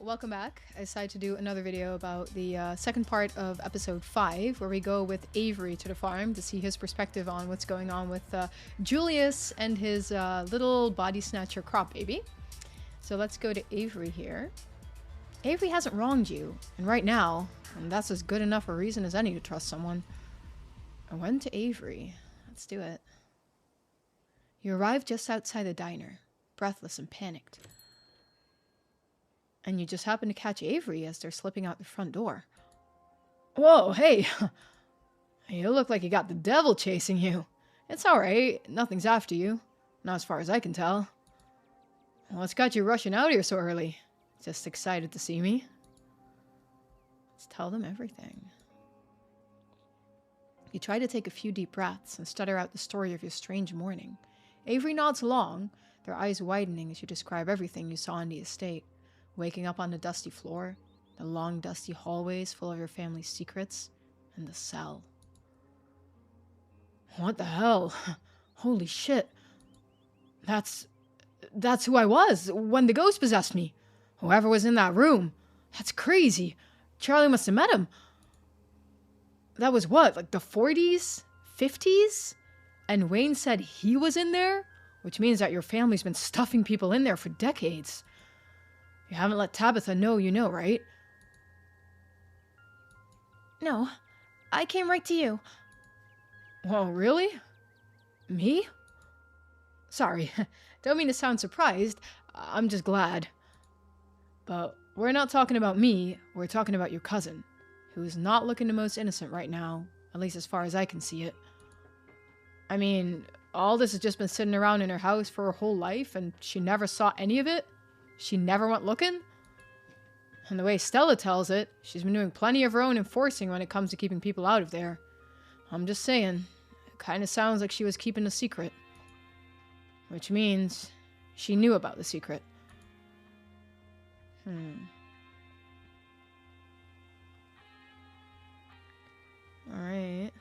welcome back. I decided to do another video about the second part of episode 5, where we go with Avery to the farm to see his perspective on what's going on with Julius and his little body snatcher crop baby. So let's go to Avery here. Avery hasn't wronged you, and right now, and that's as good enough a reason as any to trust someone. I went to Avery. Let's do it. You arrived just outside the diner, breathless and panicked. And you just happen to catch Avery as they're slipping out the front door. Whoa, hey! You look like you got the devil chasing you. It's alright, nothing's after you. Not as far as I can tell. What's got you rushing out here so early? Just excited to see me? Let's tell them everything. You try to take a few deep breaths and stutter out the story of your strange morning. Avery nods along, their eyes widening as you describe everything you saw on the estate. Waking up on the dusty floor, the long dusty hallways full of your family's secrets, and the cell. What the hell? Holy shit. That's who I was when the ghost possessed me. Whoever was in that room. That's crazy. Charlie must have met him. That was what, like the 40s? 50s? And Wayne said he was in there? Which means that your family's been stuffing people in there for decades. You haven't let Tabitha know you know, right? No, I came right to you. Well, really? Me? Sorry, don't mean to sound surprised. I'm just glad. But we're not talking about me, we're talking about your cousin, who is not looking the most innocent right now, at least as far as I can see it. I mean, all this has just been sitting around in her house for her whole life, and she never saw any of it? She never went looking? And the way Stella tells it, she's been doing plenty of her own enforcing when it comes to keeping people out of there. I'm just saying, it kind of sounds like she was keeping a secret. Which means she knew about the secret. Alright.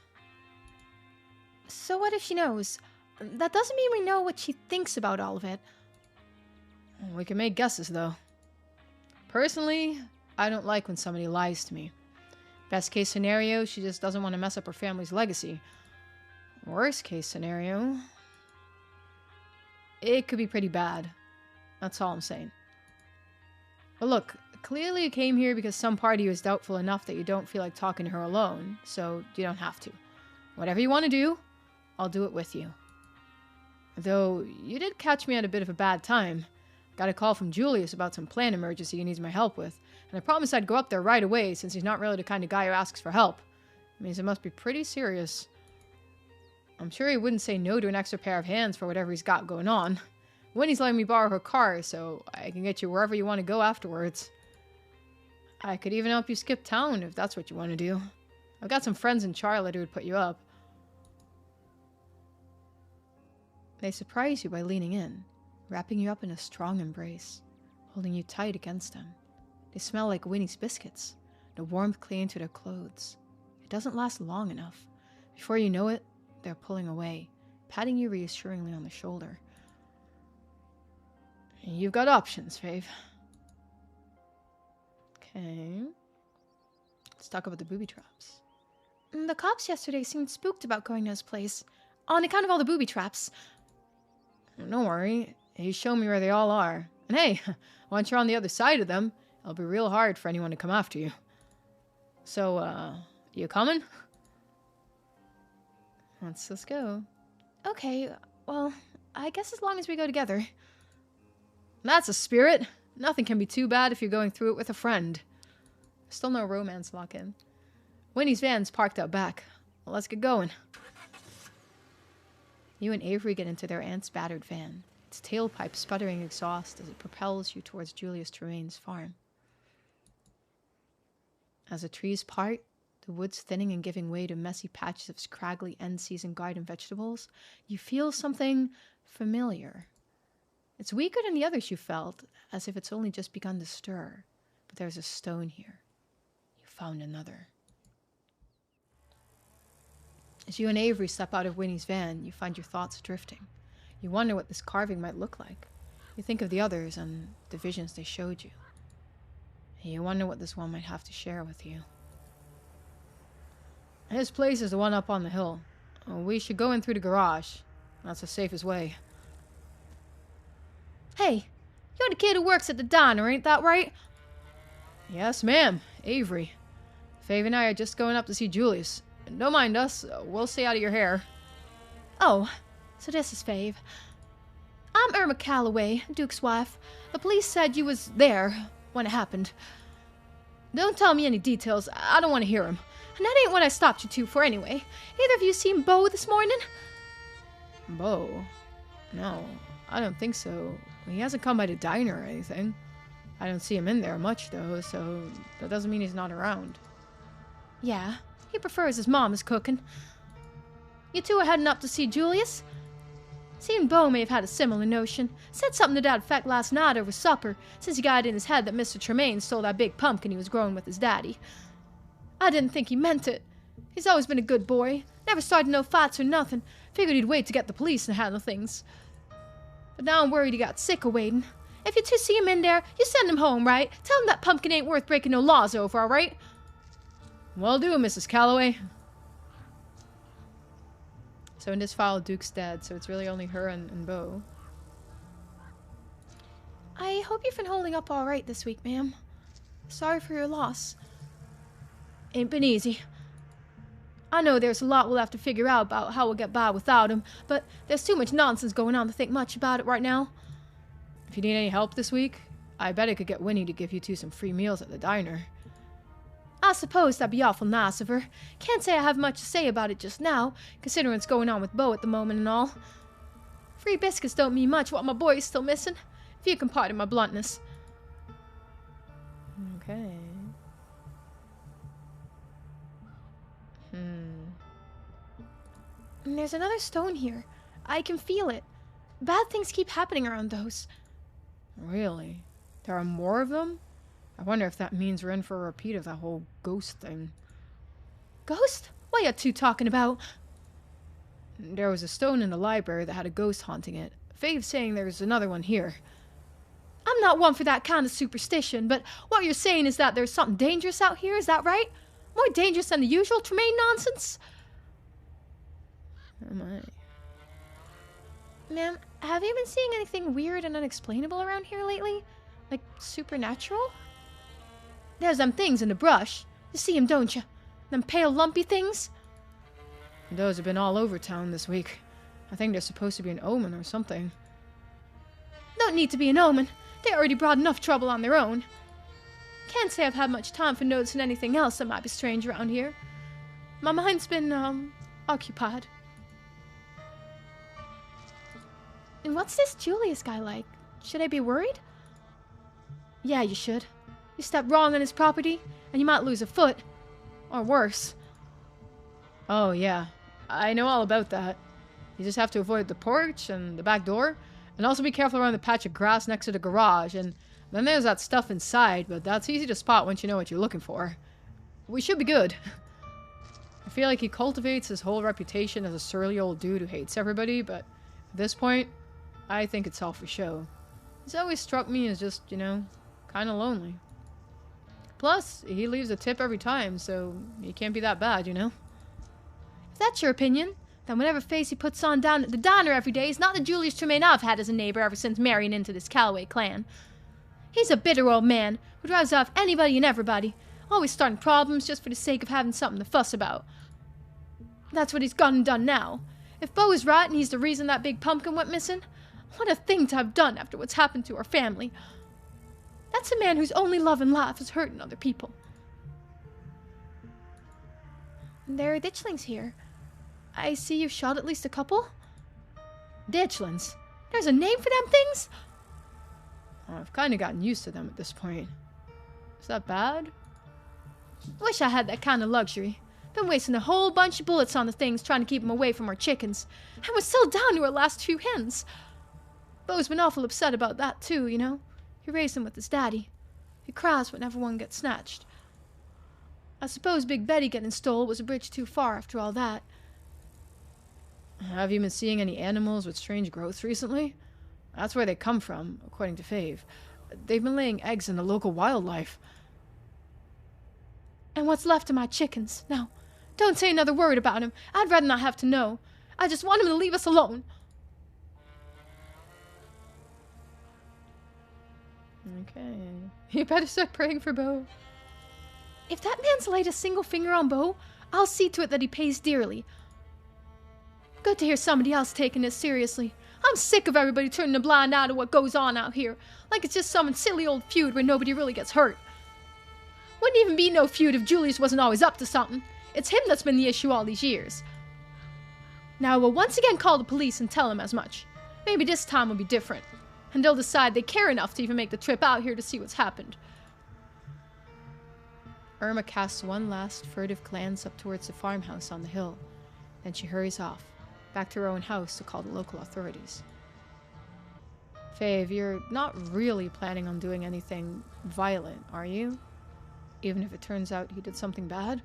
So what if she knows? That doesn't mean we know what she thinks about all of it. We can make guesses, though. Personally, I don't like when somebody lies to me. Best case scenario, she just doesn't want to mess up her family's legacy. Worst case scenario, it could be pretty bad. That's all I'm saying. But look, clearly you came here because some part of you is doubtful enough that you don't feel like talking to her alone, so you don't have to. Whatever you want to do, I'll do it with you. Though, you did catch me at a bit of a bad time. Got a call from Julius about some plant emergency he needs my help with, and I promised I'd go up there right away since he's not really the kind of guy who asks for help. It means it must be pretty serious. I'm sure he wouldn't say no to an extra pair of hands for whatever he's got going on. Winnie's letting me borrow her car, so I can get you wherever you want to go afterwards. I could even help you skip town if that's what you want to do. I've got some friends in Charlotte who would put you up. They surprise you by leaning in, wrapping you up in a strong embrace, holding you tight against them. They smell like Winnie's biscuits, the warmth clinging to their clothes. It doesn't last long enough. Before you know it, they're pulling away, patting you reassuringly on the shoulder. You've got options, Fave. Okay. Let's talk about the booby traps. The cops yesterday seemed spooked about going to his place, on account of all the booby traps. Don't worry, he showed me where they all are. And hey, once you're on the other side of them, it'll be real hard for anyone to come after you. So, you coming? Let's go. Okay, well, I guess as long as we go together. That's a spirit. Nothing can be too bad if you're going through it with a friend. Still no romance lock-in. Winnie's van's parked out back. Well, let's get going. You and Avery get into their aunt's battered van, its tailpipe sputtering exhaust as it propels you towards Julius Tremaine's farm. As the trees part, the woods thinning and giving way to messy patches of scraggly end-season garden vegetables, you feel something familiar. It's weaker than the others you felt, as if it's only just begun to stir. But there's a stone here. You found another. As you and Avery step out of Winnie's van, you find your thoughts drifting. You wonder what this carving might look like. You think of the others and the visions they showed you. You wonder what this one might have to share with you. His place is the one up on the hill. We should go in through the garage. That's the safest way. Hey, you're the kid who works at the diner, ain't that right? Yes, ma'am. Avery. Fave and I are just going up to see Julius. Don't mind us. We'll stay out of your hair. Oh, so this is Fave. I'm Irma Callaway, Duke's wife. The police said you was there when it happened. Don't tell me any details. I don't want to hear them. And that ain't what I stopped you two for anyway. Either of you seen Bo this morning? Bo? No, I don't think so. He hasn't come by the diner or anything. I don't see him in there much, though, so that doesn't mean he's not around. Yeah, he prefers his mama's cooking. You two are heading up to see Julius? Seeing Bo may have had a similar notion. Said something to that effect last night over supper, since he got it in his head that Mr. Tremaine stole that big pumpkin he was growing with his daddy. I didn't think he meant it. He's always been a good boy. Never started no fights or nothing. Figured he'd wait to get the police and handle things. But now I'm worried he got sick of waiting. If you two see him in there, you send him home, right? Tell him that pumpkin ain't worth breaking no laws over, all right? Well do, Mrs. Callaway. So in this file, Duke's dead, so it's really only her and Bo. I hope you've been holding up all right this week, ma'am. Sorry for your loss. Ain't been easy. I know there's a lot we'll have to figure out about how we'll get by without him, but there's too much nonsense going on to think much about it right now. If you need any help this week, I bet I could get Winnie to give you two some free meals at the diner. I suppose that'd be awful nice of her. Can't say I have much to say about it just now, considering what's going on with Bo at the moment and all. Free biscuits don't mean much while my boy is still missing, if you can pardon my bluntness. Okay. And there's another stone here. I can feel it. Bad things keep happening around those. Really? There are more of them? I wonder if that means we're in for a repeat of that whole ghost thing. Ghost? What are you two talking about? There was a stone in the library that had a ghost haunting it. Fave's saying there's another one here. I'm not one for that kind of superstition, but what you're saying is that there's something dangerous out here, is that right? More dangerous than the usual Tremaine nonsense? Am I? Ma'am, have you been seeing anything weird and unexplainable around here lately? Like, supernatural? There's them things in the brush. You see 'em, don't you? Them pale, lumpy things? Those have been all over town this week. I think they're supposed to be an omen or something. Don't need to be an omen. They already brought enough trouble on their own. Can't say I've had much time for noticing anything else that might be strange around here. My mind's been, occupied. And what's this Julius guy like? Should I be worried? Yeah, you should. You step wrong on his property, and you might lose a foot. Or worse. Oh, yeah. I know all about that. You just have to avoid the porch and the back door, and also be careful around the patch of grass next to the garage, and then there's that stuff inside, but that's easy to spot once you know what you're looking for. We should be good. I feel like he cultivates his whole reputation as a surly old dude who hates everybody, but at this point, I think it's all for show. He's always struck me as just, kind of lonely. Plus, he leaves a tip every time, so he can't be that bad, If that's your opinion, then whatever face he puts on down at the diner every day is not the Julius Tremaine I've had as a neighbor ever since marrying into this Callaway clan. He's a bitter old man who drives off anybody and everybody, always starting problems just for the sake of having something to fuss about. That's what he's gone and done now. If Bo is right and he's the reason that big pumpkin went missing, what a thing to have done after what's happened to our family. That's a man whose only love in life is hurting other people. There are ditchlings here. I see you've shot at least a couple. Ditchlings? There's a name for them things? I've kind of gotten used to them at this point. Is that bad? Wish I had that kind of luxury. Been wasting a whole bunch of bullets on the things trying to keep them away from our chickens. And we're still down to our last few hens. Bo's been awful upset about that too, He raised them with his daddy. He cries whenever one gets snatched. I suppose Big Betty getting stole was a bridge too far after all that. Have you been seeing any animals with strange growths recently? That's where they come from, according to Fave. They've been laying eggs in the local wildlife. And what's left of my chickens. Now, don't say another word about him. I'd rather not have to know. I just want him to leave us alone. Okay. You better start praying for Bo. If that man's laid a single finger on Bo, I'll see to it that he pays dearly. Good to hear somebody else taking this seriously. I'm sick of everybody turning a blind eye to what goes on out here, like it's just some silly old feud where nobody really gets hurt. Wouldn't even be no feud if Julius wasn't always up to something. It's him that's been the issue all these years. Now I will once again call the police and tell them as much. Maybe this time will be different, and they'll decide they care enough to even make the trip out here to see what's happened. Irma casts one last furtive glance up towards the farmhouse on the hill. Then she hurries off, back to her own house to call the local authorities. Fave, you're not really planning on doing anything violent, are you? Even if it turns out he did something bad?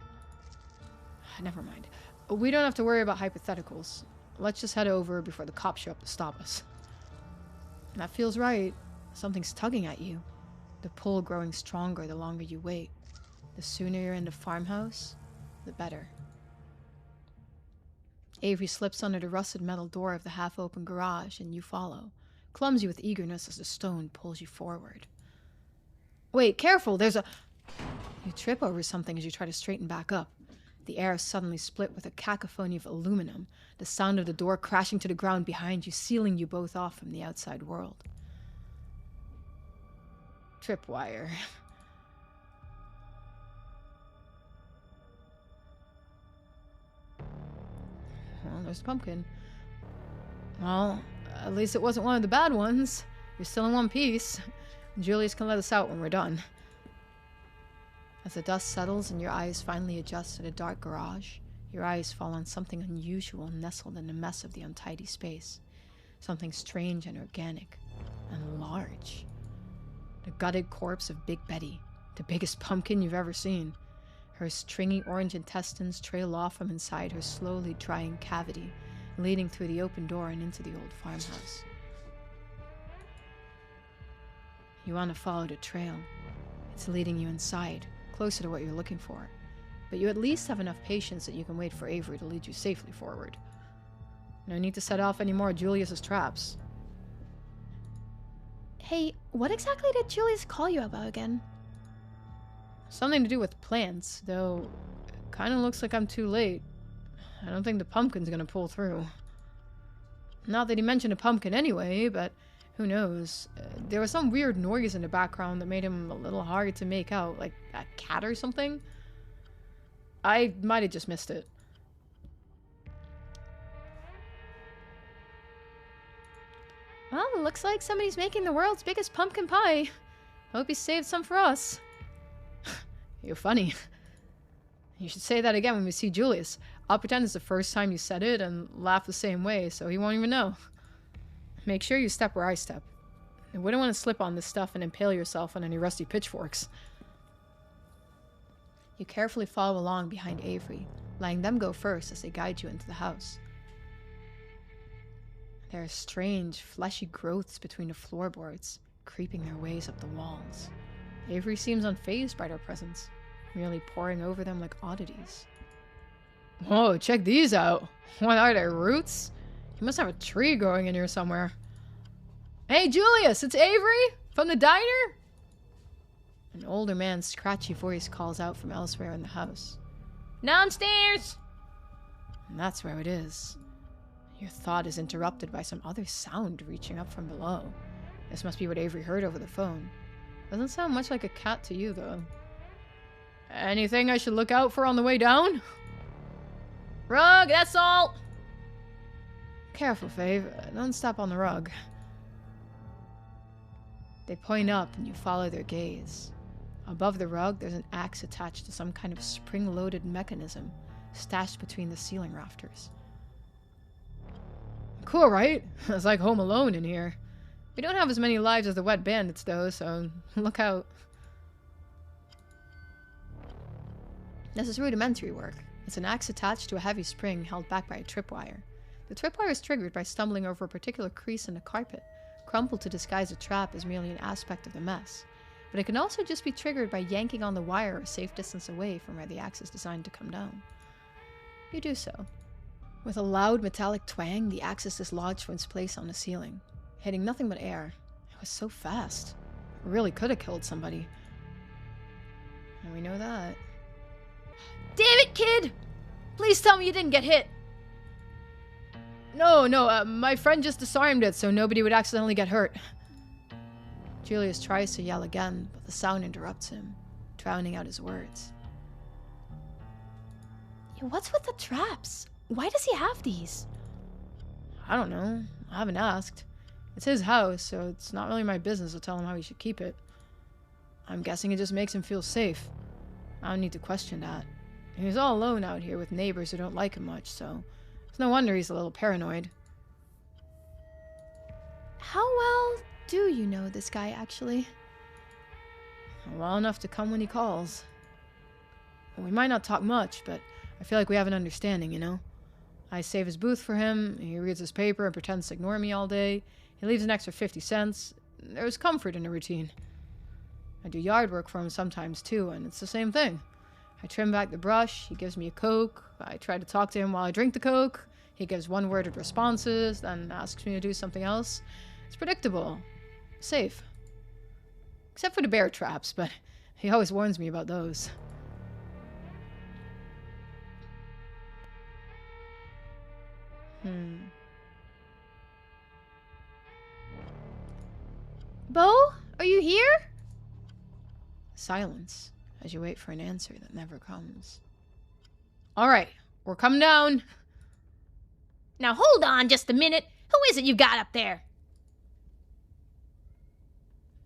Never mind. We don't have to worry about hypotheticals. Let's just head over before the cops show up to stop us. That feels right. Something's tugging at you. The pull growing stronger the longer you wait. The sooner you're in the farmhouse, the better. Avery slips under the rusted metal door of the half-open garage, and you follow, clumsy with eagerness as the stone pulls you forward. Wait, careful, there's a... You trip over something as you try to straighten back up. The air suddenly split with a cacophony of aluminum, the sound of the door crashing to the ground behind you, sealing you both off from the outside world. Tripwire. Well, there's the pumpkin. Well, at least it wasn't one of the bad ones. You're still in one piece. Julius can let us out when we're done. As the dust settles and your eyes finally adjust to the dark garage, your eyes fall on something unusual nestled in the mess of the untidy space. Something strange and organic, and large. The gutted corpse of Big Betty, the biggest pumpkin you've ever seen. Her stringy orange intestines trail off from inside her slowly drying cavity, leading through the open door and into the old farmhouse. You want to follow the trail. It's leading you inside, closer to what you're looking for. But you at least have enough patience that you can wait for Avery to lead you safely forward. No need to set off any more of Julius's traps. Hey, what exactly did Julius call you about again? Something to do with plants, though it kind of looks like I'm too late. I don't think the pumpkin's gonna pull through. Not that he mentioned a pumpkin anyway, but who knows. There was some weird noise in the background that made him a little hard to make out, like a cat or something. I might have just missed it. Well, it looks like somebody's making the world's biggest pumpkin pie. Hope he saved some for us. You're funny. You should say that again when we see Julius. I'll pretend it's the first time you said it and laugh the same way, so he won't even know. Make sure you step where I step. You wouldn't want to slip on this stuff and impale yourself on any rusty pitchforks. You carefully follow along behind Avery, letting them go first as they guide you into the house. There are strange, fleshy growths between the floorboards, creeping their ways up the walls. Avery seems unfazed by their presence, merely poring over them like oddities. Whoa, check these out! What are they, roots? You must have a tree growing in here somewhere. Hey, Julius, it's Avery from the diner? An older man's scratchy voice calls out from elsewhere in the house. Downstairs! And that's where it is. Your thought is interrupted by some other sound reaching up from below. This must be what Avery heard over the phone. Doesn't sound much like a cat to you, though. Anything I should look out for on the way down? Rug, that's all! Careful, Fave. Don't step on the rug. They point up and you follow their gaze. Above the rug, there's an axe attached to some kind of spring-loaded mechanism stashed between the ceiling rafters. Cool, right? It's like Home Alone in here. We don't have as many lives as the Wet Bandits, though, so look out. This is rudimentary work. It's an axe attached to a heavy spring held back by a tripwire. The tripwire is triggered by stumbling over a particular crease in the carpet. Crumpled to disguise a trap is merely an aspect of the mess. but it can also just be triggered by yanking on the wire a safe distance away from where the axe is designed to come down. You do so. With a loud metallic twang, the axe is dislodged from its place on the ceiling, hitting nothing but air. It was so fast. It really could have killed somebody. And we know that. Damn it, kid! Please tell me you didn't get hit. No, my friend just disarmed it so nobody would accidentally get hurt. Julius tries to yell again, but the sound interrupts him, drowning out his words. What's with the traps? Why does he have these? I don't know. I haven't asked. It's his house, so it's not really my business to tell him how he should keep it. I'm guessing it just makes him feel safe. I don't need to question that. He's all alone out here with neighbors who don't like him much, so it's no wonder he's a little paranoid. How well do you know this guy, actually? Well enough to come when he calls. We might not talk much, but I feel like we have an understanding, you know? I save his booth for him, he reads his paper and pretends to ignore me all day, he leaves an extra 50 cents. There's comfort in a routine. I do yard work for him sometimes too, and it's the same thing. I trim back the brush, he gives me a Coke, I try to talk to him while I drink the Coke, he gives one-worded responses, then asks me to do something else. It's predictable. Safe. Except for the bear traps, but he always warns me about those. Bo, are you here? Silence, as you wait for an answer that never comes. All right, we're coming down. Now hold on just a minute. Who is it you got up there?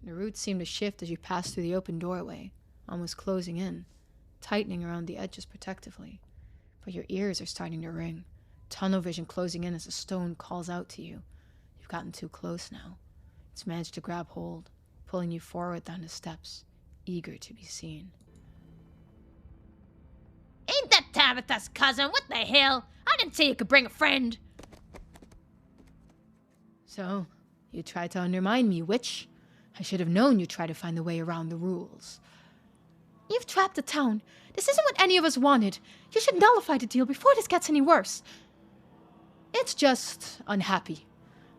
The roots seem to shift as you pass through the open doorway, almost closing in, tightening around the edges protectively. But your ears are starting to ring, tunnel vision closing in as a stone calls out to you. You've gotten too close now. It's managed to grab hold, pulling you forward down the steps, eager to be seen. Ain't that Tabitha's cousin? What the hell? I didn't say you could bring a friend. So, you tried to undermine me, witch. I should have known you'd try to find the way around the rules. You've trapped the town. This isn't what any of us wanted. You should nullify the deal before this gets any worse. It's just unhappy.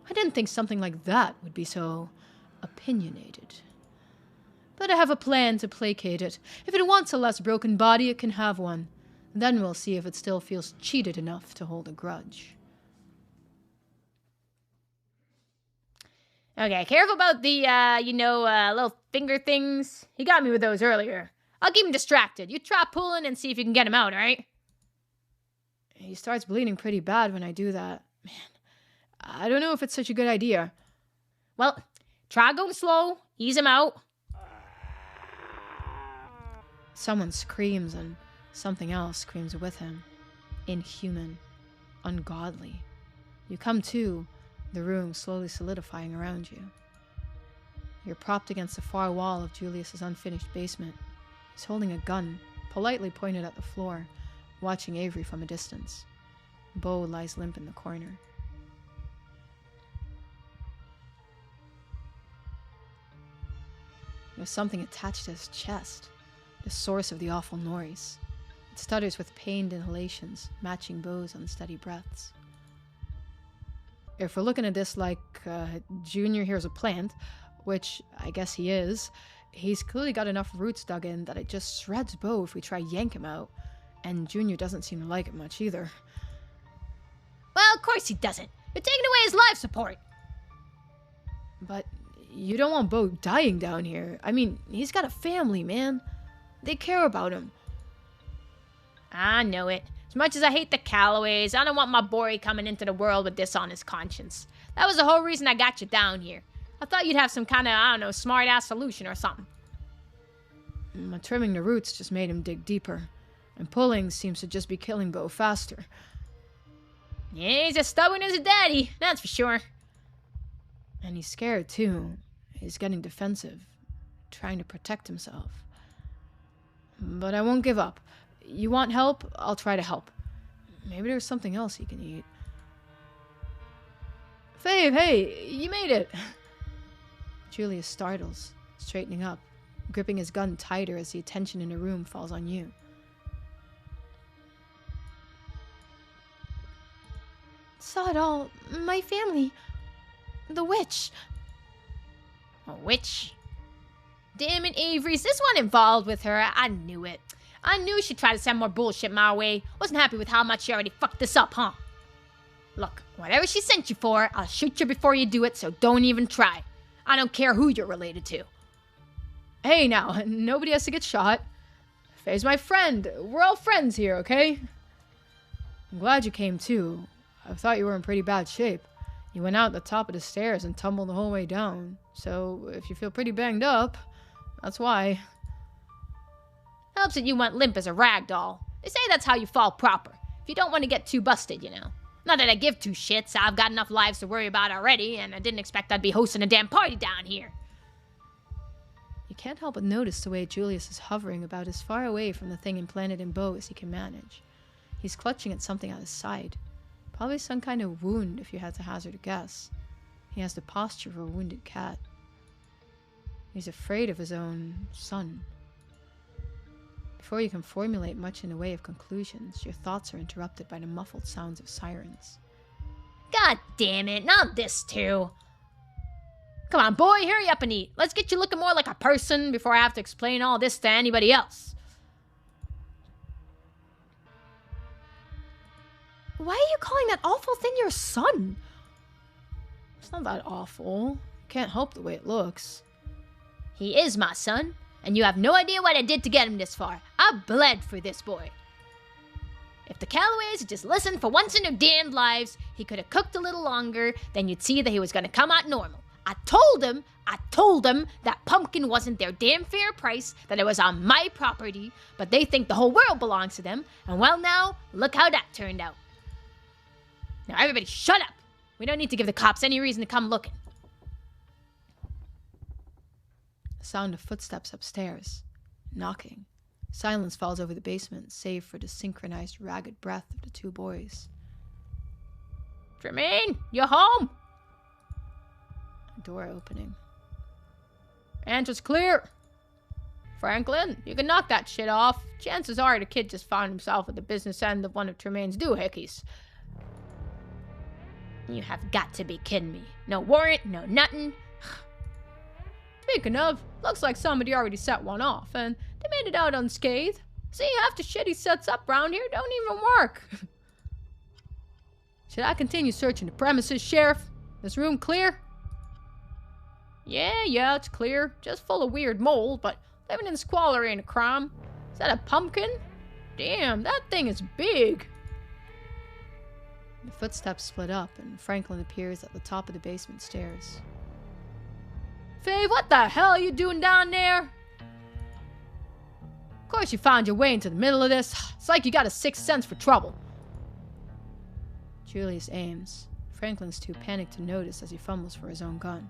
I didn't think something like that would be so opinionated. But I have a plan to placate it. If it wants a less broken body, it can have one. Then we'll see if it still feels cheated enough to hold a grudge. Okay, careful about the, little finger things. He got me with those earlier. I'll keep him distracted. You try pulling and see if you can get him out, alright? He starts bleeding pretty bad when I do that. Man, I don't know if it's such a good idea. Well, try going slow. Ease him out. Someone screams and something else screams with him. Inhuman. Ungodly. You come to, the room slowly solidifying around you. You're propped against the far wall of Julius's unfinished basement. He's holding a gun, politely pointed at the floor, watching Avery from a distance. Bo lies limp in the corner. There's something attached to his chest, the source of the awful noise. It stutters with pained inhalations, matching Bo's unsteady breaths. If we're looking at this like Junior here's a plant, which I guess he is, he's clearly got enough roots dug in that it just shreds Bo if we try yank him out, and Junior doesn't seem to like it much either. Well, of course he doesn't. You're taking away his life support. But you don't want Bo dying down here. I mean, he's got a family, man. They care about him. I know it. As much as I hate the Callaways, I don't want my boy coming into the world with this on his conscience. That was the whole reason I got you down here. I thought you'd have some kind of, smart-ass solution or something. Trimming the roots just made him dig deeper, and pulling seems to just be killing Bo faster. Yeah, he's as stubborn as his daddy, that's for sure. And he's scared, too. He's getting defensive, trying to protect himself. But I won't give up. You want help? I'll try to help. Maybe there's something else he can eat. Fave, hey, you made it! Julius startles, straightening up, gripping his gun tighter as the attention in the room falls on you. Saw it all. My family. The witch. A witch? Damn it, Avery's this one involved with her. I knew it. I knew she'd try to send more bullshit my way. Wasn't happy with how much she already fucked this up, huh? Look, whatever she sent you for, I'll shoot you before you do it, so don't even try. I don't care who you're related to. Hey now, nobody has to get shot. Faye's my friend. We're all friends here, okay? I'm glad you came too. I thought you were in pretty bad shape. You went out the top of the stairs and tumbled the whole way down. So if you feel pretty banged up, that's why. Helps that you went limp as a rag doll. They say that's how you fall proper. If you don't want to get too busted, you know. Not that I give two shits. I've got enough lives to worry about already, and I didn't expect I'd be hosting a damn party down here. You can't help but notice the way Julius is hovering about as far away from the thing implanted in Bo as he can manage. He's clutching at something at his side. Probably some kind of wound, if you had to hazard a guess. He has the posture of a wounded cat. He's afraid of his own son. Before you can formulate much in the way of conclusions, your thoughts are interrupted by the muffled sounds of sirens. God damn it, not this too. Come on, boy, hurry up and eat. Let's get you looking more like a person before I have to explain all this to anybody else. Why are you calling that awful thing your son? It's not that awful. Can't help the way it looks. He is my son, and you have no idea what I did to get him this far. I bled for this boy. If the Callaways had just listened for once in their damned lives, he could have cooked a little longer, then you'd see that he was going to come out normal. I told him that pumpkin wasn't their damn fair price, that it was on my property, but they think the whole world belongs to them, and well now, look how that turned out. Now everybody shut up! We don't need to give the cops any reason to come looking. The sound of footsteps upstairs. Knocking. Silence falls over the basement, save for the synchronized ragged breath of the two boys. Tremaine, you home? A door opening. Answer's clear. Franklin, you can knock that shit off. Chances are the kid just found himself at the business end of one of Tremaine's doohickeys. You have got to be kidding me. No warrant, no nothing. Speaking of, looks like somebody already set one off, and they made it out unscathed. See, half the shit he sets up round here don't even work. Should I continue searching the premises, Sheriff? This room clear? Yeah, it's clear. Just full of weird mold, but living in squalor ain't a crime. Is that a pumpkin? Damn, that thing is big. The footsteps split up, and Franklin appears at the top of the basement stairs. Faye, what the hell are you doing down there? Of course you found your way into the middle of this. It's like you got a sixth sense for trouble. Julius aims. Franklin's too panicked to notice as he fumbles for his own gun.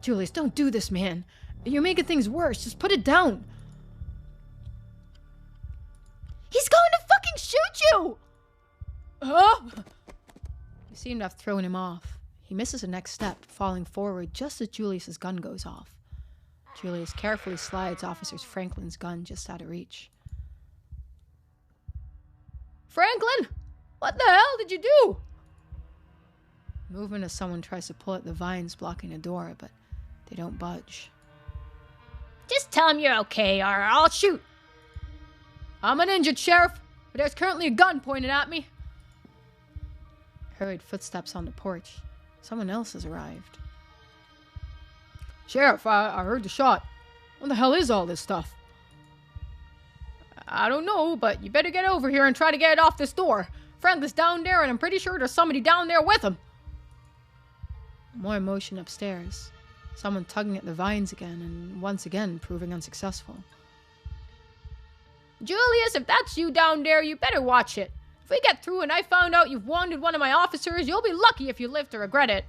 Julius, don't do this, man. You're making things worse. Just put it down. He's going to fucking shoot you! Huh? You seem to have thrown him off. He misses the next step, falling forward just as Julius's gun goes off. Julius carefully slides Officer Franklin's gun just out of reach. Franklin, what the hell did you do? Movement as someone tries to pull at the vines blocking the door, but they don't budge. Just tell him you're okay, or I'll shoot. I'm uninjured, Sheriff, but there's currently a gun pointed at me. Hurried footsteps on the porch. Someone else has arrived. Sheriff, I heard the shot. What the hell is all this stuff? I don't know, but you better get over here and try to get it off this door. Franklin's down there, and I'm pretty sure there's somebody down there with him. More emotion upstairs. Someone tugging at the vines again, and once again proving unsuccessful. Julius, if that's you down there, you better watch it. If we get through and I found out you've wounded one of my officers, you'll be lucky if you live to regret it.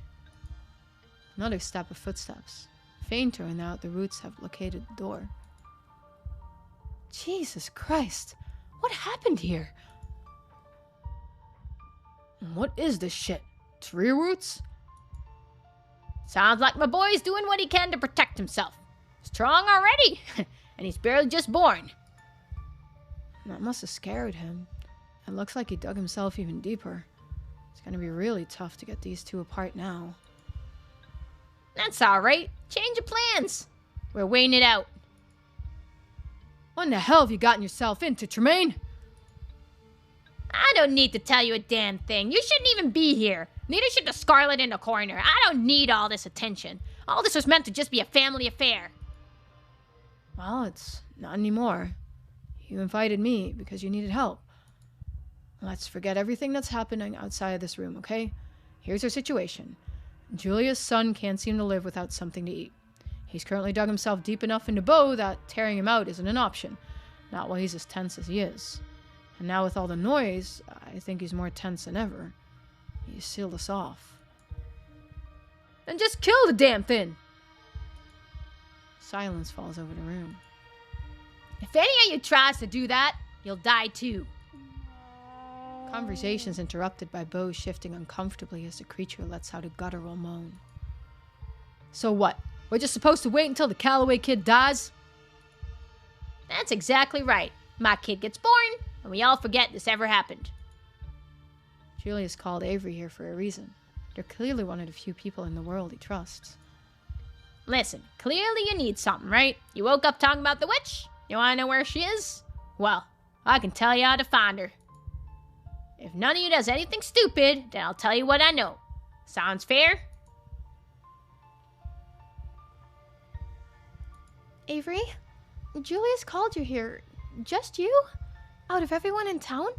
Another step of footsteps. Fainter now that the roots have located the door. Jesus Christ. What happened here? What is this shit? Tree roots? Sounds like my boy's doing what he can to protect himself. Strong already, and he's barely just born. That must have scared him. It looks like he dug himself even deeper. It's gonna be really tough to get these two apart now. That's all right. Change of plans. We're weighing it out. What in the hell have you gotten yourself into, Tremaine? I don't need to tell you a damn thing. You shouldn't even be here. Neither should the Scarlet in the corner. I don't need all this attention. All this was meant to just be a family affair. Well, it's not anymore. You invited me because you needed help. Let's forget everything that's happening outside of this room, okay? Here's our situation. Julia's son can't seem to live without something to eat. He's currently dug himself deep enough into Bo that tearing him out isn't an option. Not while he's as tense as he is. And now with all the noise, I think he's more tense than ever. He sealed us off. Then just kill the damn thing! Silence falls over the room. If any of you tries to do that, you'll die too. Conversation's interrupted by Bo shifting uncomfortably as the creature lets out a guttural moan. So what? We're just supposed to wait until the Callaway kid dies? That's exactly right. My kid gets born, and we all forget this ever happened. Julius called Avery here for a reason. They're clearly one of the few people in the world he trusts. Listen, clearly you need something, right? You woke up talking about the witch? You want to know where she is? Well, I can tell you how to find her. If none of you does anything stupid, then I'll tell you what I know. Sounds fair? Avery, Julius called you here. Just you? Out of everyone in town?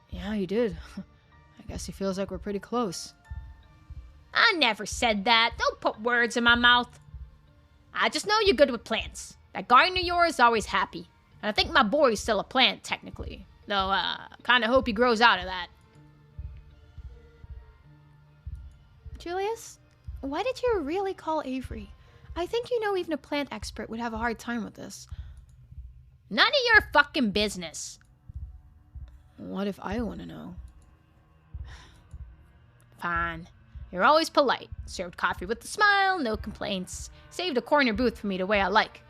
Yeah, he did. I guess he feels like we're pretty close. I never said that. Don't put words in my mouth. I just know you're good with plants. That garden of yours is always happy. And I think my boy's still a plant, technically. Though, kinda hope he grows out of that. Julius, why did you really call Avery? I think you know even a plant expert would have a hard time with this. None of your fucking business. What if I want to know? Fine. You're always polite. Served coffee with a smile, no complaints. Saved a corner booth for me the way I like.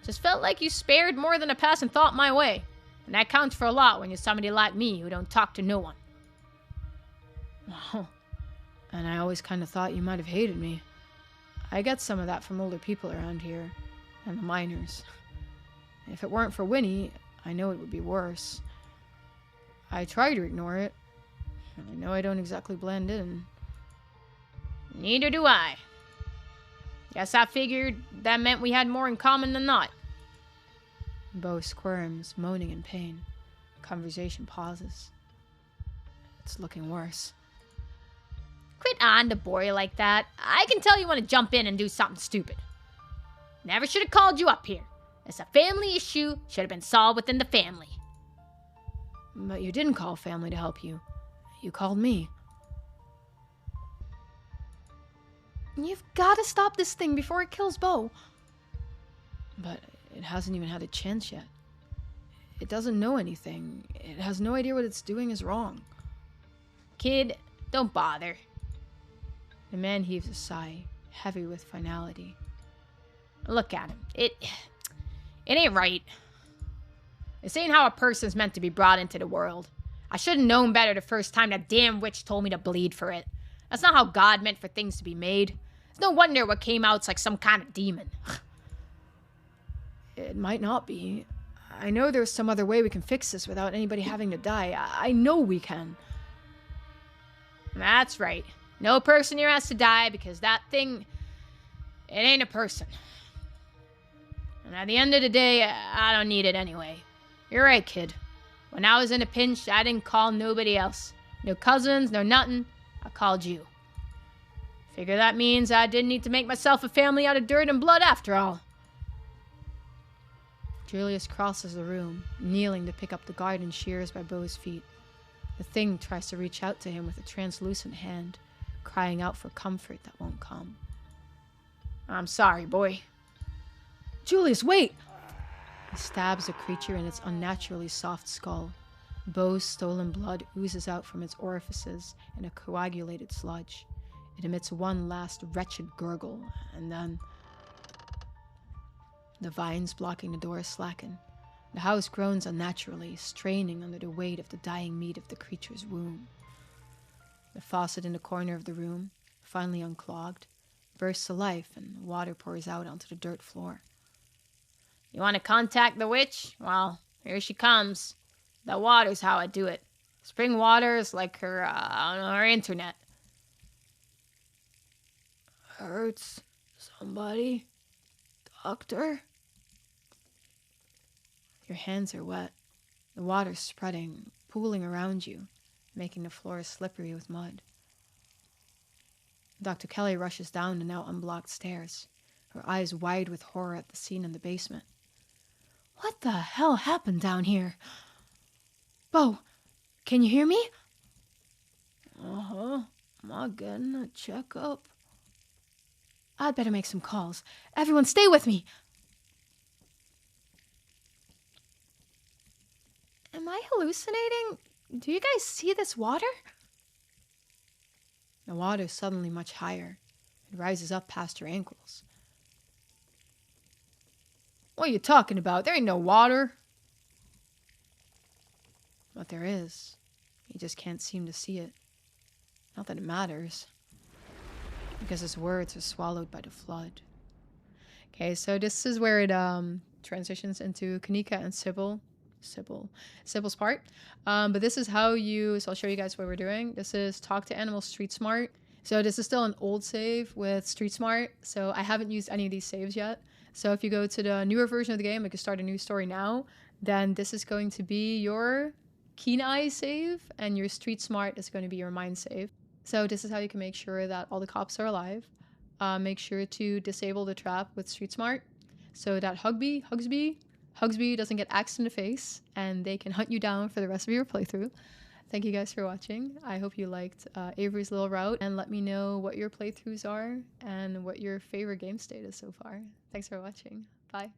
Just felt like you spared more than a passing thought my way. And that counts for a lot when you're somebody like me who don't talk to no one. Oh, and I always kind of thought you might have hated me. I get some of that from older people around here, and the miners. If it weren't for Winnie, I know it would be worse. I try to ignore it. I know I don't exactly blend in. Neither do I. Guess I figured that meant we had more in common than not. Bo squirms, moaning in pain. Conversation pauses. It's looking worse. Quit on to bore you like that. I can tell you want to jump in and do something stupid. Never should have called you up here. It's a family issue, should have been solved within the family. But you didn't call family to help you. You called me. You've got to stop this thing before it kills Bo. But it hasn't even had a chance yet. It doesn't know anything. It has no idea what it's doing is wrong. Kid, don't bother. The man heaves a sigh, heavy with finality. Look at him. It ain't right. This ain't how a person's meant to be brought into the world. I should have known better the first time that damn witch told me to bleed for it. That's not how God meant for things to be made. It's no wonder what came out's like some kind of demon. It might not be. I know there's some other way we can fix this without anybody having to die. I know we can. That's right. No person here has to die because that thing, it ain't a person. And at the end of the day, I don't need it anyway. You're right, kid. When I was in a pinch, I didn't call nobody else. No cousins, no nothing. I called you. Figure that means I didn't need to make myself a family out of dirt and blood after all. Julius crosses the room, kneeling to pick up the garden shears by Bo's feet. The thing tries to reach out to him with a translucent hand, crying out for comfort that won't come. I'm sorry, boy. Julius, wait! He stabs the creature in its unnaturally soft skull. Bo's stolen blood oozes out from its orifices in a coagulated sludge. It emits one last wretched gurgle, and then... The vines blocking the door slacken. The house groans unnaturally, straining under the weight of the dying meat of the creature's womb. The faucet in the corner of the room, finally unclogged, bursts to life and water pours out onto the dirt floor. You want to contact the witch? Well, here she comes. The water's how I do it. Spring water is like her internet. Hurts somebody? Doctor? Your hands are wet. The water's spreading, pooling around you, making the floor slippery with mud. Dr. Kelly rushes down the now unblocked stairs, her eyes wide with horror at the scene in the basement. What the hell happened down here? Bo, can you hear me? Uh-huh. Am I getting a checkup? I'd better make some calls. Everyone stay with me! Am I hallucinating? Do you guys see this water? The water's suddenly much higher. It rises up past your ankles. What are you talking about? There ain't no water. But there is. You just can't seem to see it. Not that it matters. Because his words are swallowed by the flood. Okay, so this is where it transitions into Kanika and Sybil's part. But this is how you, so I'll show you guys what we're doing. This is Talk to Animals Street Smart. So this is still an old save with Street Smart. So I haven't used any of these saves yet. So if you go to the newer version of the game, like you start a new story now, then this is going to be your Keen Eye save, and your Street Smart is going to be your Mind save. So this is how you can make sure that all the cops are alive. Make sure to disable the trap with Street Smart so that Hugsby doesn't get axed in the face and they can hunt you down for the rest of your playthrough. Thank you guys for watching. I hope you liked Avery's little route, and let me know what your playthroughs are and what your favorite game state is so far. Thanks for watching. Bye.